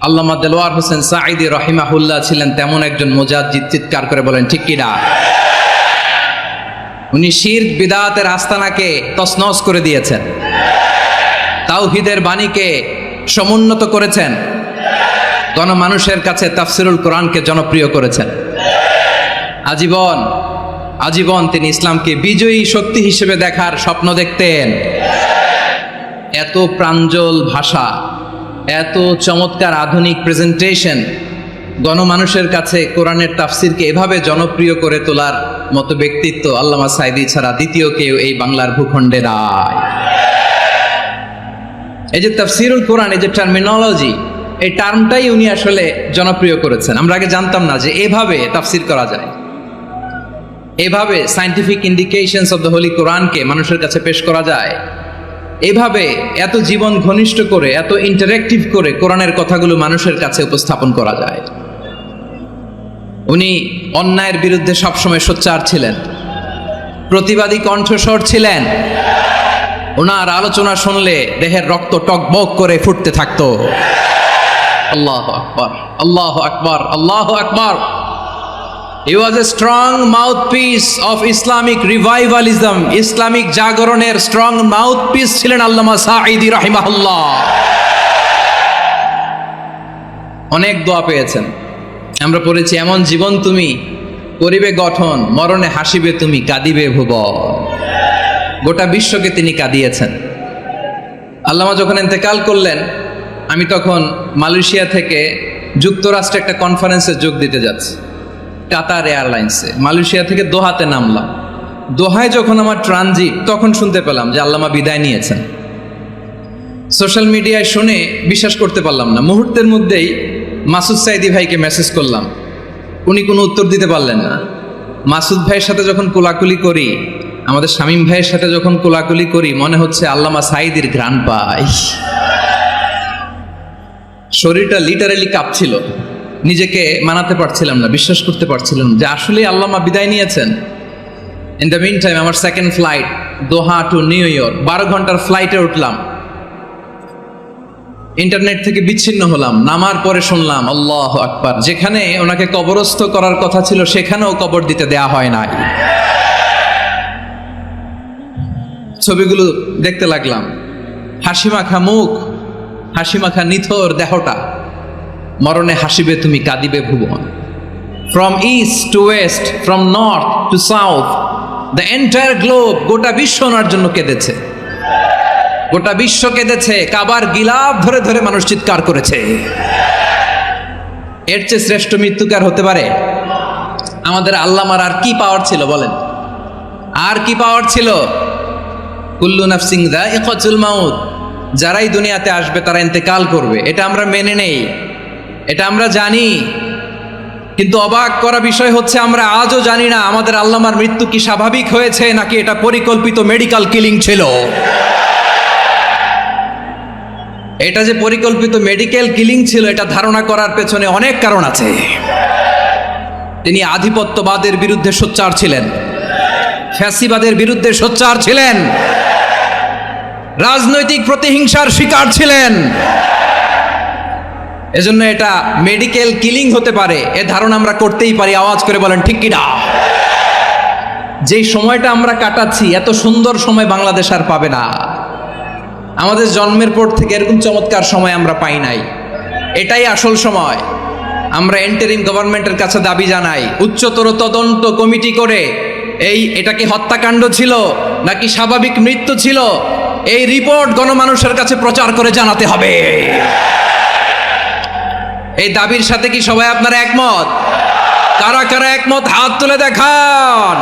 আল্লামা দেলোয়ার হোসেন সাঈদী রাহিমাহুল্লাহ ছিলেন তেমন একজন মুজাদ্দিদ। চিৎকার করে বলেন ঠিক কিনা? উনি শিরক বিদআতের আস্তানাকে তছনছ করে দিয়েছেন, তাওহীদের বাণীকে সমুন্নত করেছেন, গণমানুষের কাছে তাফসিরুল কোরআনকে জনপ্রিয় করেছেন। আজীবন তিনি ইসলামকে বিজয়ী শক্তি হিসেবে দেখার স্বপ্ন দেখতেন। এত প্রাঞ্জল ভাষা, এত চমৎকার আধুনিক প্রেজেন্টেশন, গণমানুষের কাছে কোরআনের তাফসিরকে এভাবে জনপ্রিয় করে তোলার মতো ব্যক্তিত্ব আল্লামা সাঈদী ছাড়া দ্বিতীয় কেউ এই বাংলার ভূখণ্ডে নাই। এই যে তাফসিরুল কোরআন, এই যে টার্মিনোলজি, এই টার্মটাই উনি আসলে জনপ্রিয় করেছেন। আমরা আগে জানতাম না যে এভাবে তাফসির করা যায়, এভাবে scientific indications of the Holi কোরআনকে মানুষের কাছে পেশ করা যায়, এভাবে এত জীবন ঘনিষ্ঠ করে, এত ইন্টারেক্টিভ করে কোরআনের কথাগুলো মানুষের কাছে উপস্থাপন করা যায়। উনি অন্যায়ের বিরুদ্ধে সবসময় সোচ্চার ছিলেন, প্রতিবাদী কণ্ঠস্বর ছিলেন। ওনার আলোচনা শুনলে দেহের রক্ত টকবক করে ফুটতে থাকতো। আল্লাহু আকবার, আল্লাহু আকবার, আল্লাহু আকবার। He was a strong mouthpiece of Islamic revivalism. Islamic জাগরণের স্ট্রং মাউথপিস ছিলেন আল্লামা সাঈদী রাহিমাহুল্লাহ। অনেক দোয়া পেয়েছেন, আমরা পড়েছি, এমন জীবন তুমি করিবে গঠন, মরণে হাসিবে তুমি, কাঁদিবে ভুবন। গোটা বিশ্বকে তিনি কাঁদিয়েছেন। আল্লামা যখন ইন্তেকাল করলেন, আমি তখন মালয়েশিয়া থেকে যুক্তরাষ্ট্রে একটা কনফারেন্সে যোগ দিতে যাচ্ছি, কাতার এয়ারলাইন্সে। মালয়েশিয়া থেকে দোহাতে নামলাম। দোহায় যখন আমার ট্রানজিট, তখন শুনতে পেলাম যে আল্লামা বিদায় নিয়েছেন। সোশ্যাল মিডিয়ায় শুনে বিশ্বাস করতে পারলাম না। মুহূর্তের মধ্যেই মাসুদ সাঈদী ভাইকে মেসেজ করলাম, উনি কোনো উত্তর দিতে পারলেন না। মাসুদ ভাইয়ের সাথে যখন কোলাকুলি করি, আমাদের শামীম ভাইয়ের সাথে যখন কোলাকুলি করি, মনে হচ্ছে আল্লামা সাঈদীর ঘ্রাণ পাই। শরীরটা লিটারালি কাঁপছিল, নিজেকে মানাতে পারছিলাম না, বিশ্বাস করতে পারছিলাম যে আসলে আল্লামা বিদায় নিয়েছেন। ইন দ্য মিন টাইম আমার সেকেন্ড ফ্লাইট, দোহা টু নিউ ইয়র্ক, 12 ঘন্টার ফ্লাইটে উঠলাম। ইন্টারনেট থেকে বিচ্ছিন্ন হলাম। নামার পরে শুনলাম আল্লাহু আকবার, যেখানে ওনাকে কবরস্থ করার কথা ছিল সেখানেও কবর দিতে দেয়া হয় নাই। ছবিগুলো দেখতে লাগলাম, হাসিমাখা মুখ, হাসিমাখা নিথর দেহটা, মরণে হাসিবে তুমি, কাঁদিবে ভুবন। From east to west, from north to south, the entire globe, গোটা বিশ্ব ওনার জন্য কেঁদেছে, গোটা বিশ্ব কেঁদেছে। কাবার গিলাফ ধরে ধরে মানুষ চিৎকার করেছে। এর চেয়ে শ্রেষ্ঠ মৃত্যুকার হতে পারে? আমাদের আল্লামার আর কি পাওয়ার ছিল বলেন? আর কি পাওয়ার ছিল? কুল্লু নাফসিন যায়িকাতুল মাউত, যারাই দুনিয়াতে আসবে তারা ইন্তেকাল করবে, এটা আমরা মেনে নেই, এটা আমরা জানি। কিন্তু অবাক করা বিষয় হচ্ছে, আমরা আজও জানি না আমাদের আল্লামার মৃত্যু কি স্বাভাবিক হয়েছে নাকি এটা পরিকল্পিত মেডিকেল কিলিং ছিল। এটা যে পরিকল্পিত মেডিকেল কিলিং ছিল, এটা ধারণা করার পেছনে অনেক কারণ আছে। তিনি আধিপত্যবাদের বিরুদ্ধে সোচ্চার ছিলেন, ফ্যাসিবাদের বিরুদ্ধে সোচ্চার ছিলেন, রাজনৈতিক প্রতিহিংসার শিকার ছিলেন। এজন্য এটা মেডিকেল কিলিং হতে পারে এ ধারণা আমরা করতেই পারি। আওয়াজ করে বলেন ঠিক কিনা? যেই সময়টা আমরা কাটাচ্ছি, এত সুন্দর সময় বাংলাদেশ আর পাবে না। আমাদের জন্মের পর থেকে এরকম চমৎকার সময় আমরা পাই নাই। এটাই আসল সময়। আমরা ইন্টারিম গভর্নমেন্টের কাছে দাবি জানাই, উচ্চতর তদন্ত কমিটি করে এটা কি হত্যাকাণ্ড ছিল নাকি স্বাভাবিক মৃত্যু ছিল, এই রিপোর্ট গণমানুষের কাছে প্রচার করে জানাতে হবে। এই দাবির সাথে কি সবাই আপনারা একমত? কারা কারা একমত হাত তুলে দেখান।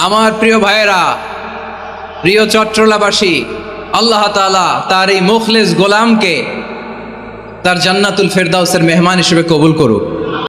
আমার প্রিয় ভাইয়েরা, প্রিয় চট্টলাবাসী, আল্লাহ তাআলা তার এই মুখলেস গোলামকে তার জান্নাতুল ফেরদাউসের মেহমান হিসেবে কবুল করুক।